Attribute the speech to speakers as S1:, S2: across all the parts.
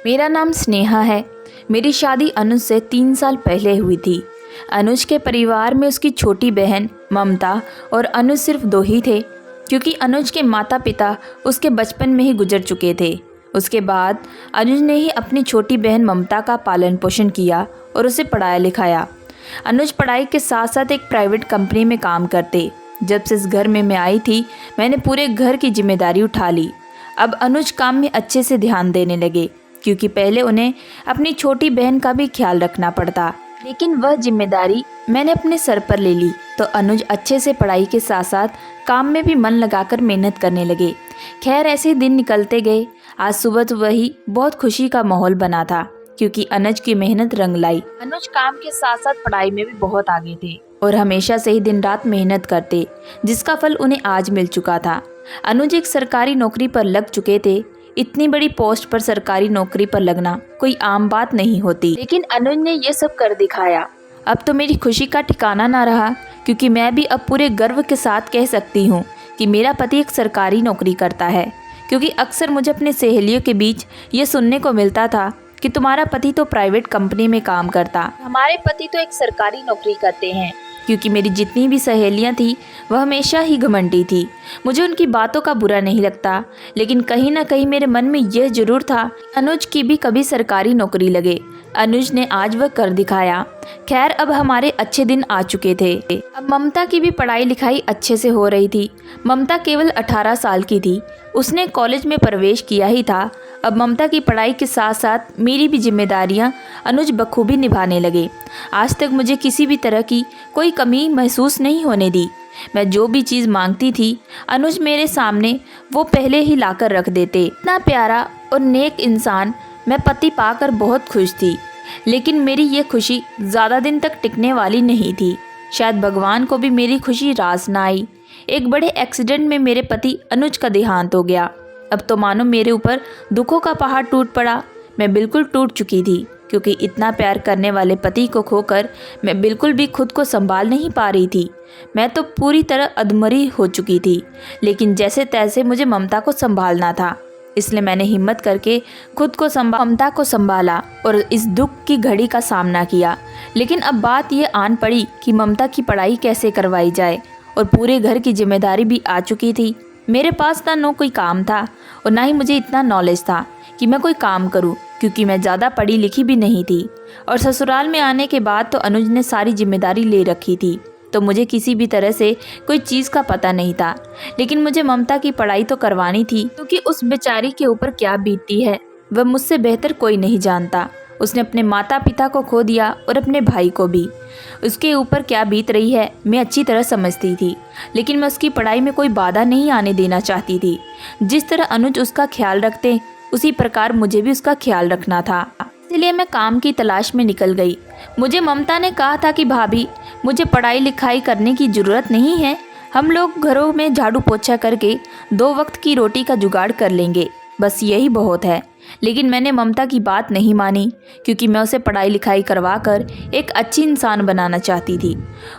S1: मेरा नाम स्नेहा है। मेरी शादी अनुज से 3 साल पहले हुई थी। अनुज के परिवार में उसकी छोटी बहन ममता और अनुज सिर्फ 2 ही थे, क्योंकि अनुज के माता पिता उसके बचपन में ही गुजर चुके थे। उसके बाद अनुज ने ही अपनी छोटी बहन ममता का पालन पोषण किया और उसे पढ़ाया लिखाया। अनुज पढ़ाई के साथ साथ एक प्राइवेट कंपनी में काम करते। जब से इस घर में मैं आई थी, मैंने पूरे घर की जिम्मेदारी उठा ली। अब अनुज काम में अच्छे से ध्यान देने लगे, क्योंकि पहले उन्हें अपनी छोटी बहन का भी ख्याल रखना पड़ता, लेकिन वह जिम्मेदारी मैंने अपने सर पर ले ली तो अनुज अच्छे से पढ़ाई के साथ साथ काम में भी मन लगाकर मेहनत करने लगे। खैर, ऐसे दिन निकलते गए। आज सुबह तो वही बहुत खुशी का माहौल बना था, क्योंकि अनुज की मेहनत रंग लाई। अनुज काम के साथ साथ पढ़ाई में भी बहुत आगे थे और हमेशा से ही दिन रात मेहनत करते, जिसका फल उन्हें आज मिल चुका था। अनुज एक सरकारी नौकरी पर लग चुके थे। इतनी बड़ी पोस्ट पर सरकारी नौकरी पर लगना कोई आम बात नहीं होती, लेकिन अनुज ने ये सब कर दिखाया। अब तो मेरी खुशी का ठिकाना ना रहा, क्योंकि मैं भी अब पूरे गर्व के साथ कह सकती हूँ कि मेरा पति एक सरकारी नौकरी करता है। क्योंकि अक्सर मुझे अपने सहेलियों के बीच ये सुनने को मिलता था कि तुम्हारा पति तो प्राइवेट कंपनी में काम करता, हमारे पति तो एक सरकारी नौकरी करते हैं। क्योंकि मेरी जितनी भी सहेलियां थी वह हमेशा ही घमंडी थी। मुझे उनकी बातों का बुरा नहीं लगता, लेकिन कहीं ना कहीं मेरे मन में यह जरूर था अनुज की भी कभी सरकारी नौकरी लगे। अनुज ने आज वह कर दिखाया। खैर, अब हमारे अच्छे दिन आ चुके थे। अब ममता की भी पढ़ाई लिखाई अच्छे से हो रही थी। ममता केवल 18 साल की थी। उसने कॉलेज में प्रवेश किया ही था। अब ममता की पढ़ाई के साथ साथ मेरी भी जिम्मेदारियां अनुज बखूबी निभाने लगे। आज तक मुझे किसी भी तरह की कोई कमी महसूस नहीं होने दी। मैं जो भी चीज़ मांगती थी अनुज मेरे सामने वो पहले ही लाकर रख देते। इतना प्यारा और नेक इंसान मैं पति पाकर बहुत खुश थी, लेकिन मेरी ये खुशी ज़्यादा दिन तक टिकने वाली नहीं थी। शायद भगवान को भी मेरी खुशी रास ना आई। एक बड़े एक्सीडेंट में मेरे पति अनुज का देहांत हो गया। अब तो मानो मेरे ऊपर दुखों का पहाड़ टूट पड़ा। मैं बिल्कुल टूट चुकी थी, क्योंकि इतना प्यार करने वाले पति को खोकर मैं बिल्कुल भी खुद को संभाल नहीं पा रही थी। मैं तो पूरी तरह अधमरी हो चुकी थी, लेकिन जैसे तैसे मुझे ममता को संभालना था, इसलिए मैंने हिम्मत करके खुद को ममता को संभाला और इस दुख की घड़ी का सामना किया। लेकिन अब बात ये आन पड़ी कि ममता की पढ़ाई कैसे करवाई जाए, और पूरे घर की जिम्मेदारी भी आ चुकी थी। मेरे पास ना कोई काम था और ना ही मुझे इतना नॉलेज था कि मैं कोई काम करूं, क्योंकि मैं ज़्यादा पढ़ी लिखी भी नहीं थी। और ससुराल में आने के बाद तो अनुज ने सारी जिम्मेदारी ले रखी थी, तो मुझे किसी भी तरह से कोई चीज़ का पता नहीं था। लेकिन मुझे ममता की पढ़ाई तो करवानी थी, क्योंकि उस बेचारी के ऊपर क्या बीतती है वह मुझसे बेहतर कोई नहीं जानता। उसने अपने माता पिता को खो दिया और अपने भाई को भी। उसके ऊपर क्या बीत रही है मैं अच्छी तरह समझती थी, लेकिन मैं उसकी पढ़ाई में कोई बाधा नहीं आने देना चाहती थी। जिस तरह अनुज उसका ख्याल रखते, उसी प्रकार मुझे भी उसका ख्याल रखना था। इसलिए मैं काम की तलाश में निकल गई। मुझे ममता ने कहा था कि भाभी, मुझे पढ़ाई लिखाई करने की ज़रूरत नहीं है, हम लोग घरों में झाड़ू पोछा करके 2 वक्त की रोटी का जुगाड़ कर लेंगे, बस यही बहुत है। लेकिन मैंने ममता की बात नहीं मानी, क्योंकि मैं उसे पढ़ाई लिखाई करवा कर एक अच्छी इंसान बनाना चाहती थी,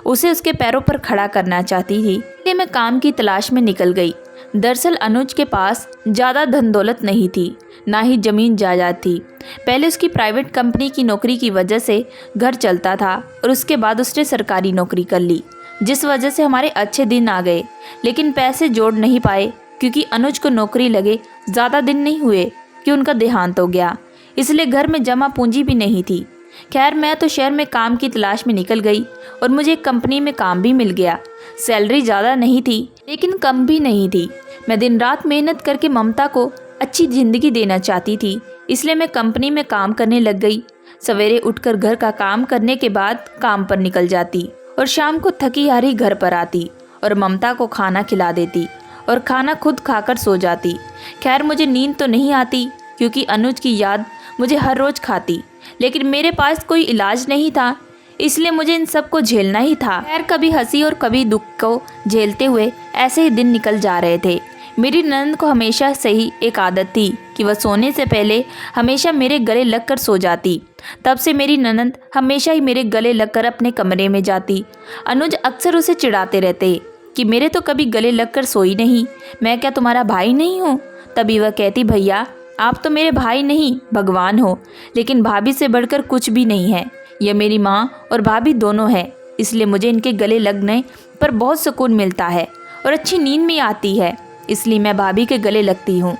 S1: उसे उसके पैरों पर खड़ा करना चाहती थी। इसलिए मैं काम की तलाश में निकल गई। दरअसल अनुज के पास ज़्यादा धन दौलत नहीं थी, ना ही ज़मीन जायदाद थी। पहले उसकी प्राइवेट कंपनी की नौकरी की वजह से घर चलता था, और उसके बाद उसने सरकारी नौकरी कर ली, जिस वजह से हमारे अच्छे दिन आ गए। लेकिन पैसे जोड़ नहीं पाए, क्योंकि अनुज को नौकरी लगे ज़्यादा दिन नहीं हुए कि उनका देहांत हो गया, इसलिए घर में जमा पूंजी भी नहीं थी। खैर, मैं तो शहर में काम की तलाश में निकल गई और मुझे एक कंपनी में काम भी मिल गया। सैलरी ज़्यादा नहीं थी, लेकिन कम भी नहीं थी। मैं दिन रात मेहनत करके ममता को अच्छी ज़िंदगी देना चाहती थी, इसलिए मैं कंपनी में काम करने लग गई। सवेरे उठकर घर का काम करने के बाद काम पर निकल जाती और शाम को थकी हारी घर पर आती और ममता को खाना खिला देती और खाना खुद खाकर सो जाती। खैर, मुझे नींद तो नहीं आती, क्योंकि अनुज की याद मुझे हर रोज़ खाती, लेकिन मेरे पास कोई इलाज नहीं था, इसलिए मुझे इन सब को झेलना ही था। खैर, कभी हंसी और कभी दुख को झेलते हुए ऐसे ही दिन निकल जा रहे थे। मेरी ननद को हमेशा से ही एक आदत थी कि वह सोने से पहले हमेशा मेरे गले लगकर सो जाती। तब से मेरी ननद हमेशा ही मेरे गले लगकर अपने कमरे में जाती। अनुज अक्सर उसे चिढ़ाते रहते कि मेरे तो कभी गले लगकर सोई नहीं, मैं क्या तुम्हारा भाई नहीं हूँ। तभी वह कहती, भैया आप तो मेरे भाई नहीं भगवान हो, लेकिन भाभी से बढ़कर कुछ भी नहीं है। यह मेरी माँ और भाभी दोनों है, इसलिए मुझे इनके गले लगने पर बहुत सुकून मिलता है और अच्छी नींद भी आती है, इसलिए मैं भाभी के गले लगती हूँ।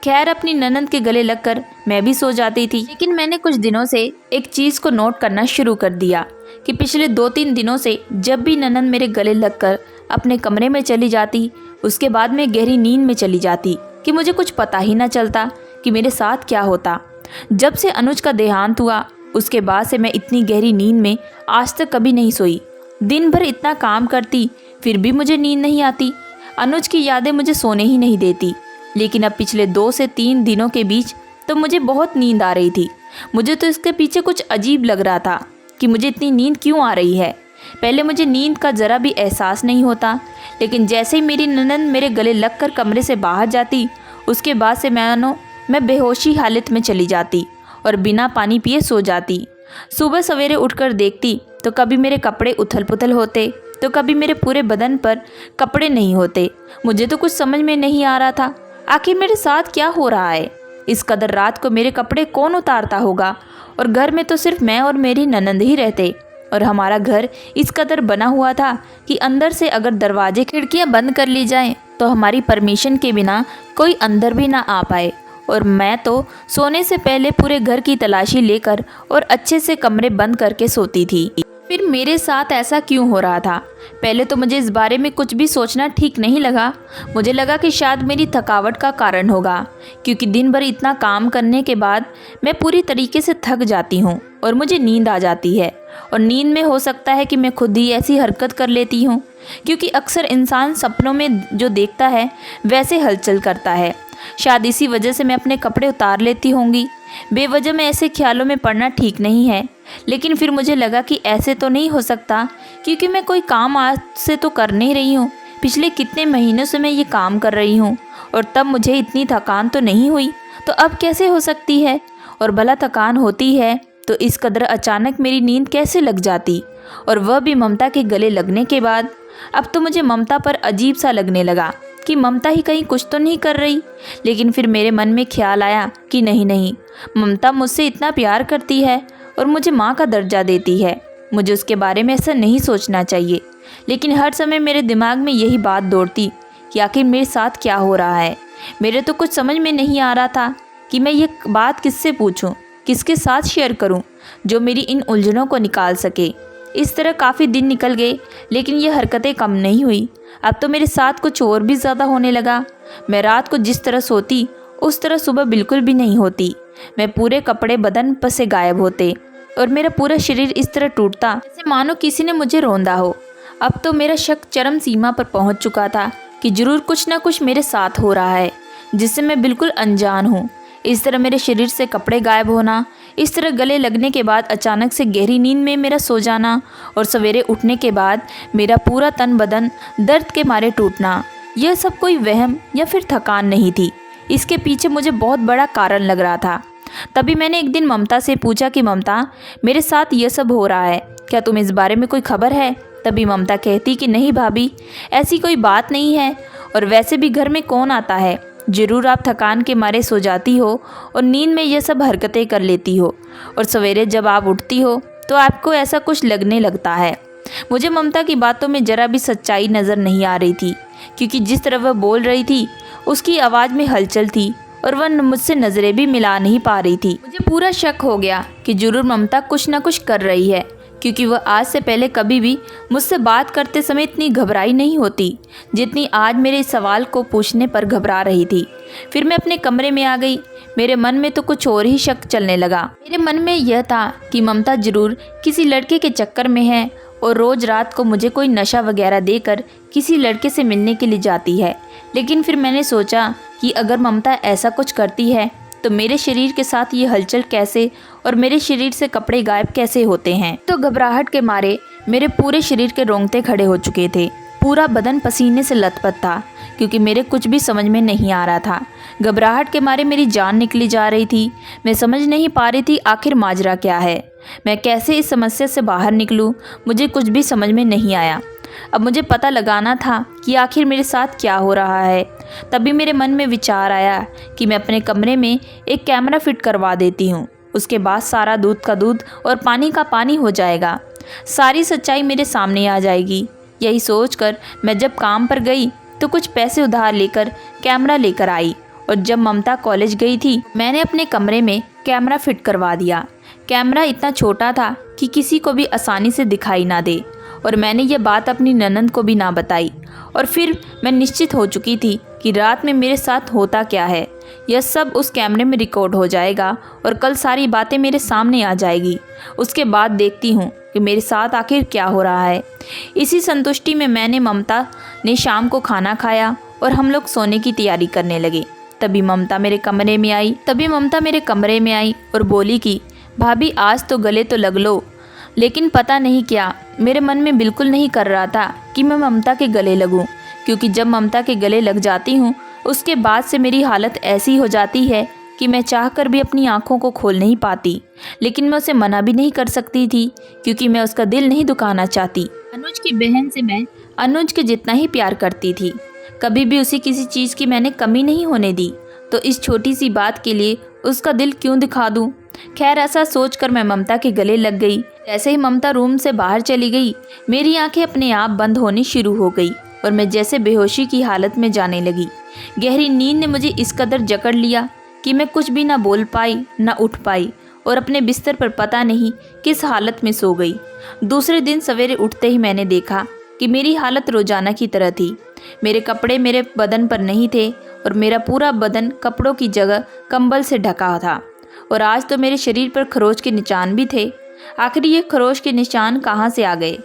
S1: खैर, अपनी ननंद के गले लगकर मैं भी सो जाती थी। लेकिन मैंने कुछ दिनों से एक चीज़ को नोट करना शुरू कर दिया कि पिछले 2-3 दिनों से जब भी ननंद मेरे गले लगकर अपने कमरे में चली जाती, उसके बाद मैं गहरी नींद में चली जाती कि मुझे कुछ पता ही ना चलता कि मेरे साथ क्या होता। जब से अनुज का देहांत हुआ, उसके बाद से मैं इतनी गहरी नींद में आज तक कभी नहीं सोई। दिन भर इतना काम करती, फिर भी मुझे नींद नहीं आती। अनुज की यादें मुझे सोने ही नहीं देती। लेकिन अब पिछले 2 से 3 दिनों के बीच तो मुझे बहुत नींद आ रही थी। मुझे तो इसके पीछे कुछ अजीब लग रहा था कि मुझे इतनी नींद क्यों आ रही है। पहले मुझे नींद का ज़रा भी एहसास नहीं होता, लेकिन जैसे ही मेरी ननंद मेरे गले लगकर कमरे से बाहर जाती, उसके बाद से मैं बेहोशी हालत में चली जाती और बिना पानी पिए सो जाती। सुबह सवेरे उठकर देखती तो कभी मेरे कपड़े उथल पुथल होते, तो कभी मेरे पूरे बदन पर कपड़े नहीं होते। मुझे तो कुछ समझ में नहीं आ रहा था, आखिर मेरे साथ क्या हो रहा है। इस कदर रात को मेरे कपड़े कौन उतारता होगा, और घर में तो सिर्फ मैं और मेरी ननंद ही रहते, और हमारा घर इस कदर बना हुआ था कि अंदर से अगर दरवाजे खिड़कियां बंद कर ली जाएं तो हमारी परमिशन के बिना कोई अंदर भी ना आ पाए। और मैं तो सोने से पहले पूरे घर की तलाशी लेकर और अच्छे से कमरे बंद करके सोती थी। फिर मेरे साथ ऐसा क्यों हो रहा था? पहले तो मुझे इस बारे में कुछ भी सोचना ठीक नहीं लगा। मुझे लगा कि शायद मेरी थकावट का कारण होगा, क्योंकि दिन भर इतना काम करने के बाद मैं पूरी तरीके से थक जाती हूँ और मुझे नींद आ जाती है। और नींद में हो सकता है कि मैं खुद ही ऐसी हरकत कर लेती हूँ, क्योंकि अक्सर इंसान सपनों में जो देखता है वैसे हलचल करता है। शायद इसी वजह से मैं अपने कपड़े उतार लेती होंगी। बेवजह में ऐसे ख्यालों में पड़ना ठीक नहीं है। लेकिन फिर मुझे लगा कि ऐसे तो नहीं हो सकता, क्योंकि मैं कोई काम आज से तो कर नहीं रही हूँ। पिछले कितने महीनों से मैं ये काम कर रही हूँ और तब मुझे इतनी थकान तो नहीं हुई, तो अब कैसे हो सकती है? और भला थकान होती है तो इस कदर अचानक मेरी नींद कैसे लग जाती, और वह भी ममता के गले लगने के बाद। अब तो मुझे ममता पर अजीब सा लगने लगा कि ममता ही कहीं कुछ तो नहीं कर रही। लेकिन फिर मेरे मन में ख्याल आया कि नहीं, ममता मुझसे इतना प्यार करती है और मुझे माँ का दर्जा देती है, मुझे उसके बारे में ऐसा नहीं सोचना चाहिए। लेकिन हर समय मेरे दिमाग में यही बात दौड़ती कि आखिर मेरे साथ क्या हो रहा है। मेरे तो कुछ समझ में नहीं आ रहा था कि मैं ये बात किससे पूछूं, किसके साथ शेयर करूं, जो मेरी इन उलझनों को निकाल सके। इस तरह काफ़ी दिन निकल गए, लेकिन ये हरकतें कम नहीं हुई। अब तो मेरे साथ कुछ और भी ज़्यादा होने लगा। मैं रात को जिस तरह सोती उस तरह सुबह बिल्कुल भी नहीं होती। मैं पूरे कपड़े बदन पर से गायब होते और मेरा पूरा शरीर इस तरह टूटता जैसे मानो किसी ने मुझे रौंदा हो। अब तो मेरा शक चरम सीमा पर पहुंच चुका था कि जरूर कुछ ना कुछ मेरे साथ हो रहा है, जिससे मैं बिल्कुल अनजान हूँ। इस तरह मेरे शरीर से कपड़े गायब होना, इस तरह गले लगने के बाद अचानक से गहरी नींद में मेरा सो जाना और सवेरे उठने के बाद मेरा पूरा तन बदन दर्द के मारे टूटना, यह सब कोई वहम या फिर थकान नहीं थी। इसके पीछे मुझे बहुत बड़ा कारण लग रहा था। तभी मैंने एक दिन ममता से पूछा कि ममता, मेरे साथ यह सब हो रहा है, क्या तुम्हें इस बारे में कोई खबर है? तभी ममता कहती कि नहीं भाभी, ऐसी कोई बात नहीं है, और वैसे भी घर में कौन आता है, जरूर आप थकान के मारे सो जाती हो और नींद में ये सब हरकतें कर लेती हो, और सवेरे जब आप उठती हो तो आपको ऐसा कुछ लगने लगता है। मुझे ममता की बातों में ज़रा भी सच्चाई नज़र नहीं आ रही थी, क्योंकि जिस तरह वह बोल रही थी उसकी आवाज़ में हलचल थी और वह मुझसे नज़रें भी मिला नहीं पा रही थी। मुझे पूरा शक हो गया कि जरूर ममता कुछ ना कुछ कर रही है, क्योंकि वह आज से पहले कभी भी मुझसे बात करते समय इतनी घबराई नहीं होती जितनी आज मेरे सवाल को पूछने पर घबरा रही थी। फिर मैं अपने कमरे में आ गई। मेरे मन में तो कुछ और ही शक चलने लगा। मेरे मन में यह था कि ममता जरूर किसी लड़के के चक्कर में है और रोज़ रात को मुझे कोई नशा वगैरह देकर किसी लड़के से मिलने के लिए जाती है। लेकिन फिर मैंने सोचा कि अगर ममता ऐसा कुछ करती है तो मेरे शरीर के साथ ये हलचल कैसे और मेरे शरीर से कपड़े गायब कैसे होते हैं। तो घबराहट के मारे मेरे पूरे शरीर के रोंगटे खड़े हो चुके थे। पूरा बदन पसीने से लथपथ था, क्योंकि मेरे कुछ भी समझ में नहीं आ रहा था। घबराहट के मारे मेरी जान निकली जा रही थी। मैं समझ नहीं पा रही थी आखिर माजरा क्या है, मैं कैसे इस समस्या से बाहर निकलूं, मुझे कुछ भी समझ में नहीं आया। अब मुझे पता लगाना था कि आखिर मेरे साथ क्या हो रहा है। तभी मेरे मन में विचार आया कि मैं अपने कमरे में एक कैमरा फिट करवा देती हूँ। उसके बाद सारा दूध का दूध और पानी का पानी हो जाएगा, सारी सच्चाई मेरे सामने आ जाएगी। यही सोचकर मैं जब काम पर गई तो कुछ पैसे उधार लेकर कैमरा लेकर आई, और जब ममता कॉलेज गई थी मैंने अपने कमरे में कैमरा फिट करवा दिया। कैमरा इतना छोटा था कि किसी को भी आसानी से दिखाई ना दे, और मैंने ये बात अपनी ननंद को भी ना बताई। और फिर मैं निश्चित हो चुकी थी कि रात में मेरे साथ होता क्या है यह सब उस कैमरे में रिकॉर्ड हो जाएगा और कल सारी बातें मेरे सामने आ जाएगी। उसके बाद देखती हूँ कि मेरे साथ आखिर क्या हो रहा है। इसी संतुष्टि में मैंने ममता ने शाम को खाना खाया और हम लोग सोने की तैयारी करने लगे। तभी ममता मेरे कमरे में आई और बोली कि भाभी आज तो गले तो लग लो। लेकिन पता नहीं क्या मेरे मन में बिल्कुल नहीं कर रहा था कि मैं ममता के गले लगूं, क्योंकि जब ममता के गले लग जाती हूँ उसके बाद से मेरी हालत ऐसी हो जाती है कि मैं चाहकर भी अपनी आंखों को खोल नहीं पाती। लेकिन मैं उसे मना भी नहीं कर सकती थी, क्योंकि मैं उसका दिल नहीं दुखाना चाहती। अनुज की बहन से मैं अनुज के जितना ही प्यार करती थी, कभी भी उसे किसी चीज़ की मैंने कमी नहीं होने दी, तो इस छोटी सी बात के लिए उसका दिल क्यों दिखा दूँ। खैर ऐसा सोचकर मैं ममता के गले लग गई। जैसे ही ममता रूम से बाहर चली गई मेरी आंखें अपने आप बंद होनी शुरू हो गई और मैं जैसे बेहोशी की हालत में जाने लगी। गहरी नींद ने मुझे इस कदर जकड़ लिया कि मैं कुछ भी ना बोल पाई ना उठ पाई और अपने बिस्तर पर पता नहीं किस हालत में सो गई। दूसरे दिन सवेरे उठते ही मैंने देखा कि मेरी हालत रोजाना की तरह थी। मेरे कपड़े मेरे बदन पर नहीं थे और मेरा पूरा बदन कपड़ों की जगह कंबल से ढका था, और आज तो मेरे शरीर पर खरोच के निशान भी थे। आखिर ये खरोच के निशान कहाँ से आ गए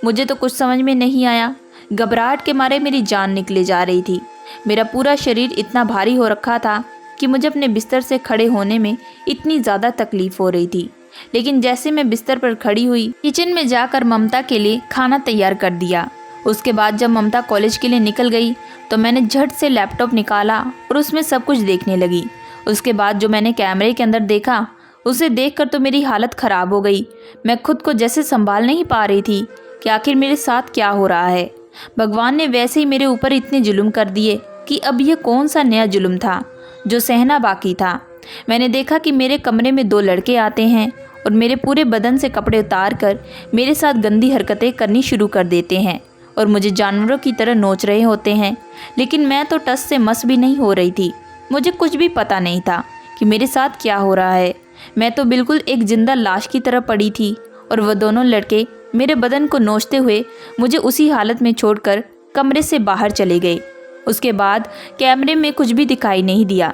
S1: मुझे तो कुछ समझ में नहीं आया। घबराहट के मारे मेरी जान निकले जा रही थी। मेरा पूरा शरीर इतना भारी हो रखा था कि मुझे अपने बिस्तर से खड़े होने में इतनी ज़्यादा तकलीफ़ हो रही थी। लेकिन जैसे मैं बिस्तर पर खड़ी हुई किचन में जाकर ममता के लिए खाना तैयार कर दिया। उसके बाद जब ममता कॉलेज के लिए निकल गई तो मैंने झट से लैपटॉप निकाला और उसमें सब कुछ देखने लगी। उसके बाद जो मैंने कैमरे के अंदर देखा उसे देखकर तो मेरी हालत ख़राब हो गई। मैं खुद को जैसे संभाल नहीं पा रही थी कि आखिर मेरे साथ क्या हो रहा है। भगवान ने वैसे ही मेरे ऊपर इतने जुल्म कर दिए कि अब यह कौन सा नया जुल्म था जो सहना बाकी था। मैंने देखा कि मेरे कमरे में 2 लड़के आते हैं और मेरे पूरे बदन से कपड़े उतार कर मेरे साथ गंदी हरकतें करनी शुरू कर देते हैं और मुझे जानवरों की तरह नोच रहे होते हैं। लेकिन मैं तो टस से मस भी नहीं हो रही थी। मुझे कुछ भी पता नहीं था कि मेरे साथ क्या हो रहा है। मैं तो बिल्कुल एक जिंदा लाश की तरह पड़ी थी और वह दोनों लड़के मेरे बदन को नोचते हुए मुझे उसी हालत में छोड़कर कमरे से बाहर चले गए। उसके बाद कैमरे में कुछ भी दिखाई नहीं दिया।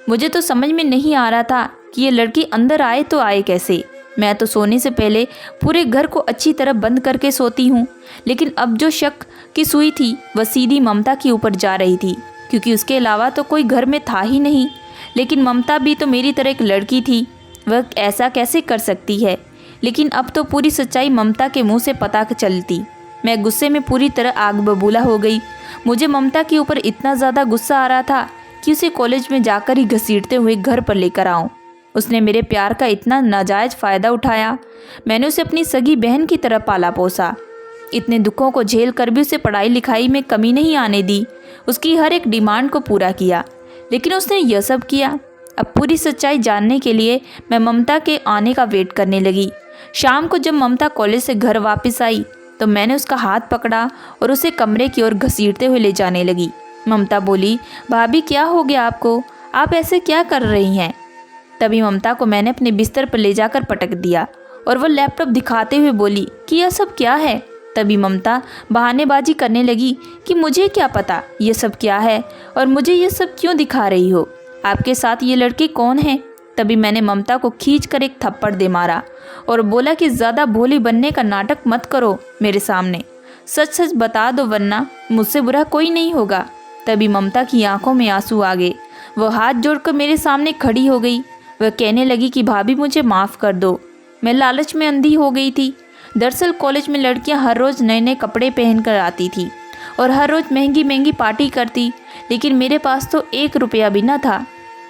S1: मुझे तो समझ में नहीं आ रहा था कि ये लड़की अंदर आए तो आए कैसे। मैं तो सोने से पहले पूरे घर को अच्छी तरह बंद करके सोती हूँ, लेकिन अब जो शक की सुई थी वह सीधी ममता के ऊपर जा रही थी, क्योंकि उसके अलावा तो कोई घर में था ही नहीं। लेकिन ममता भी तो मेरी तरह एक लड़की थी, वह ऐसा कैसे कर सकती है। लेकिन अब तो पूरी सच्चाई ममता के मुंह से पता चलती। मैं गुस्से में पूरी तरह आग बबूला हो गई। मुझे ममता के ऊपर इतना ज़्यादा गुस्सा आ रहा था कि उसे कॉलेज में जाकर ही घसीटते हुए घर पर लेकर आऊँ। उसने मेरे प्यार का इतना नाजायज़ फ़ायदा उठाया। मैंने उसे अपनी सगी बहन की तरह पाला पोसा। इतने दुखों को झेल कर भी उसे पढ़ाई लिखाई में कमी नहीं आने दी। उसकी हर एक डिमांड को पूरा किया, लेकिन उसने यह सब किया। अब पूरी सच्चाई जानने के लिए मैं ममता के आने का वेट करने लगी। शाम को जब ममता कॉलेज से घर वापस आई तो मैंने उसका हाथ पकड़ा और उसे कमरे की ओर घसीटते हुए ले जाने लगी। ममता बोली, भाभी क्या हो गया आपको, आप ऐसे क्या कर रही हैं। तभी ममता को मैंने अपने बिस्तर पर ले जाकर पटक दिया और वह लैपटॉप दिखाते हुए बोली कि यह सब क्या है। तभी ममता बहानेबाजी करने लगी कि मुझे क्या पता ये सब क्या है और मुझे ये सब क्यों दिखा रही हो, आपके साथ ये लड़के कौन हैं। तभी मैंने ममता को खींचकर एक थप्पड़ दे मारा और बोला कि ज़्यादा भोली बनने का नाटक मत करो मेरे सामने, सच सच बता दो वरना मुझसे बुरा कोई नहीं होगा। तभी ममता की आंखों में आंसू आ गए। वह हाथ जोड़कर मेरे सामने खड़ी हो गई। वह कहने लगी कि भाभी मुझे माफ़ कर दो, मैं लालच में अंधी हो गई थी। दरअसल कॉलेज में लड़कियां हर रोज़ नए नए कपड़े पहन कर आती थी और हर रोज़ महंगी महंगी पार्टी करती, लेकिन मेरे पास तो 1 रुपया भी न था।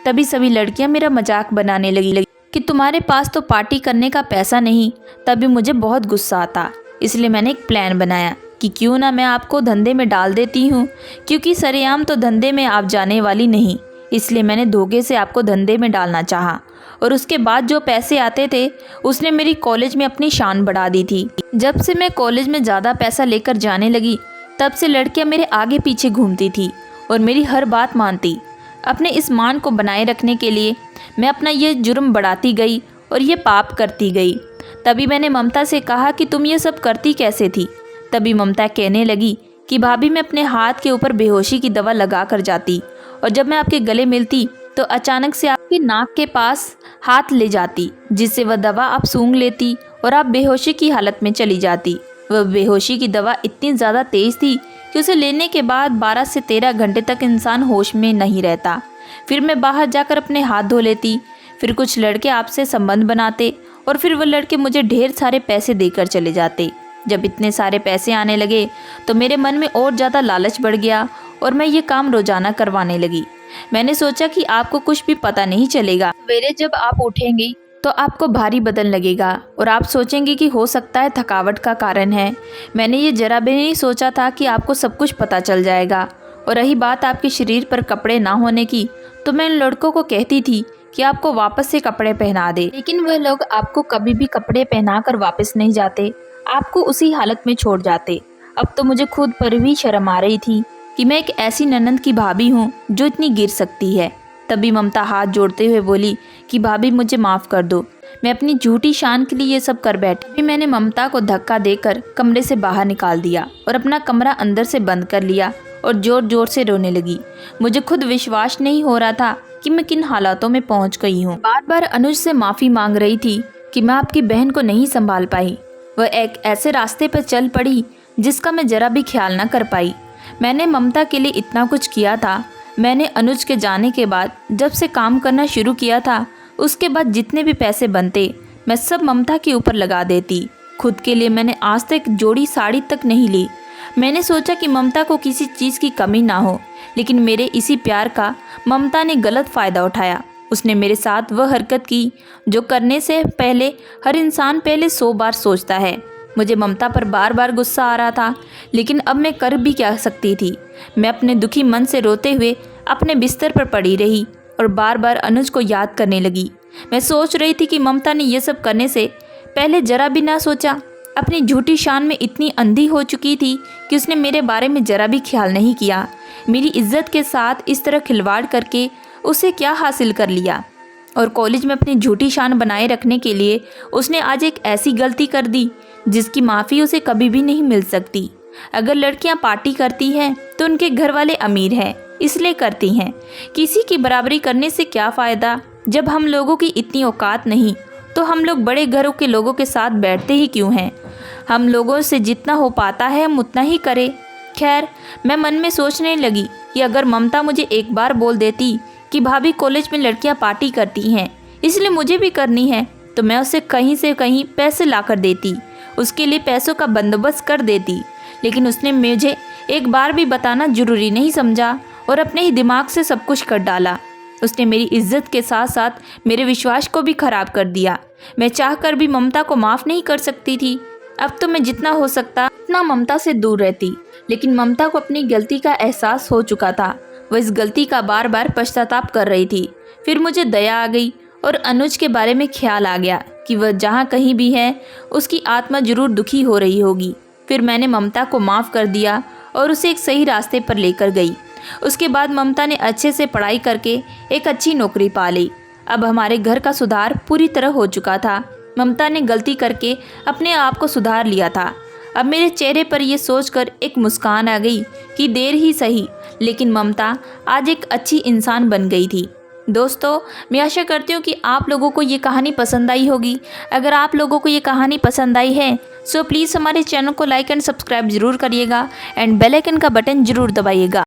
S1: तभी सभी लड़कियां मेरा मजाक बनाने लगी कि तुम्हारे पास तो पार्टी करने का पैसा नहीं। तभी मुझे बहुत गुस्सा आता, इसलिए मैंने एक प्लान बनाया कि क्यों ना मैं आपको धंधे में डाल देती हूँ, क्योंकि सरेआम तो धंधे में आप जाने वाली नहीं, इसलिए मैंने धोखे से आपको धंधे में डालना चाहा। और उसके बाद जो पैसे आते थे उसने मेरी कॉलेज में अपनी शान बढ़ा दी थी। जब से मैं कॉलेज में ज़्यादा पैसा लेकर जाने लगी तब से लड़कियां मेरे आगे पीछे घूमती थी और मेरी हर बात मानती। अपने इस मान को बनाए रखने के लिए मैं अपना ये जुर्म बढ़ाती गई और ये पाप करती गई। तभी मैंने ममता से कहा कि तुम ये सब करती कैसे थी। तभी ममता कहने लगी कि भाभी मैं अपने हाथ के ऊपर बेहोशी की दवा लगा कर जाती और जब मैं आपके गले मिलती तो अचानक से आपकी नाक के पास हाथ ले जाती, जिससे वह दवा आप सूंघ लेती और आप बेहोशी की हालत में चली जाती। वह बेहोशी की दवा इतनी ज़्यादा तेज़ थी कि उसे लेने के बाद 12 से 13 घंटे तक इंसान होश में नहीं रहता। फिर मैं बाहर जाकर अपने हाथ धो लेती, फिर कुछ लड़के आपसे संबंध बनाते और फिर वह लड़के मुझे ढेर सारे पैसे देकर चले जाते। जब इतने सारे पैसे आने लगे तो मेरे मन में और ज़्यादा लालच बढ़ गया और मैं ये काम रोज़ाना करवाने लगी। मैंने सोचा कि आपको कुछ भी पता नहीं चलेगा। सवेरे जब आप उठेंगी तो आपको भारी बदन लगेगा और आप सोचेंगे कि हो सकता है थकावट का कारण है। मैंने ये जरा भी नहीं सोचा था कि आपको सब कुछ पता चल जाएगा। और रही बात आपके शरीर पर कपड़े ना होने की, तो मैं इन लड़कों को कहती थी कि आपको वापस से कपड़े पहना दे, लेकिन वह लोग आपको कभी भी कपड़े पहना कर वापस नहीं जाते, आपको उसी हालत में छोड़ जाते। अब तो मुझे खुद पर भी शर्म आ रही थी कि मैं एक ऐसी ननंद की भाभी हूँ जो इतनी गिर सकती है। तभी ममता हाथ जोड़ते हुए बोली कि भाभी मुझे माफ़ कर दो, मैं अपनी झूठी शान के लिए ये सब कर बैठी। तभी मैंने ममता को धक्का देकर कमरे से बाहर निकाल दिया और अपना कमरा अंदर से बंद कर लिया और ज़ोर ज़ोर से रोने लगी। मुझे खुद विश्वास नहीं हो रहा था कि मैं किन हालातों में पहुंच गई हूँ। बार बार अनुज से माफ़ी मांग रही थी कि मैं आपकी बहन को नहीं संभाल पाई। वह एक ऐसे रास्ते पर चल पड़ी जिसका मैं ज़रा भी ख्याल न कर पाई। मैंने ममता के लिए इतना कुछ किया था। मैंने अनुज के जाने के बाद जब से काम करना शुरू किया था, उसके बाद जितने भी पैसे बनते मैं सब ममता के ऊपर लगा देती। खुद के लिए मैंने आज तक जोड़ी साड़ी तक नहीं ली। मैंने सोचा कि ममता को किसी चीज़ की कमी ना हो, लेकिन मेरे इसी प्यार का ममता ने गलत फ़ायदा उठाया। उसने मेरे साथ वह हरकत की जो करने से पहले हर इंसान पहले 100 बार सोचता है। मुझे ममता पर बार बार गुस्सा आ रहा था, लेकिन अब मैं कर भी क्या सकती थी। मैं अपने दुखी मन से रोते हुए अपने बिस्तर पर पड़ी रही और बार बार अनुज को याद करने लगी। मैं सोच रही थी कि ममता ने यह सब करने से पहले जरा भी ना सोचा। अपनी झूठी शान में इतनी अंधी हो चुकी थी कि उसने मेरे बारे में जरा भी ख्याल नहीं किया। मेरी इज्जत के साथ इस तरह खिलवाड़ करके उसे क्या हासिल कर लिया। और कॉलेज में अपनी झूठी शान बनाए रखने के लिए उसने आज एक ऐसी गलती कर दी जिसकी माफ़ी उसे कभी भी नहीं मिल सकती। अगर लड़कियां पार्टी करती हैं तो उनके घर वाले अमीर हैं, इसलिए करती हैं। किसी की बराबरी करने से क्या फ़ायदा। जब हम लोगों की इतनी औकात नहीं तो हम लोग बड़े घरों के लोगों के साथ बैठते ही क्यों हैं। हम लोगों से जितना हो पाता है हम उतना ही करें। खैर, मैं मन में सोचने लगी कि अगर ममता मुझे एक बार बोल देती कि भाभी कॉलेज में लड़कियां पार्टी करती हैं इसलिए मुझे भी करनी है, तो मैं उसे कहीं से कहीं पैसे ला कर देती, उसके लिए पैसों का बंदोबस्त कर देती। लेकिन उसने मुझे एक बार भी बताना ज़रूरी नहीं समझा और अपने ही दिमाग से सब कुछ कर डाला। उसने मेरी इज्जत के साथ साथ मेरे विश्वास को भी खराब कर दिया। मैं चाहकर भी ममता को माफ़ नहीं कर सकती थी। अब तो मैं जितना हो सकता उतना ममता से दूर रहती, लेकिन ममता को अपनी गलती का एहसास हो चुका था। वह इस गलती का बार बार पश्चाताप कर रही थी। फिर मुझे दया आ गई और अनुज के बारे में ख्याल आ गया कि वह जहाँ कहीं भी है उसकी आत्मा जरूर दुखी हो रही होगी। फिर मैंने ममता को माफ़ कर दिया और उसे एक सही रास्ते पर लेकर गई। उसके बाद ममता ने अच्छे से पढ़ाई करके एक अच्छी नौकरी पा ली। अब हमारे घर का सुधार पूरी तरह हो चुका था। ममता ने गलती करके अपने आप को सुधार लिया था। अब मेरे चेहरे पर यह सोचकर एक मुस्कान आ गई कि देर ही सही, लेकिन ममता आज एक अच्छी इंसान बन गई थी। दोस्तों, मैं आशा करती हूँ कि आप लोगों को ये कहानी पसंद आई होगी। अगर आप लोगों को ये कहानी पसंद आई है सो प्लीज़ हमारे चैनल को लाइक एंड सब्सक्राइब ज़रूर करिएगा एंड बेल आइकन का बटन ज़रूर दबाइएगा।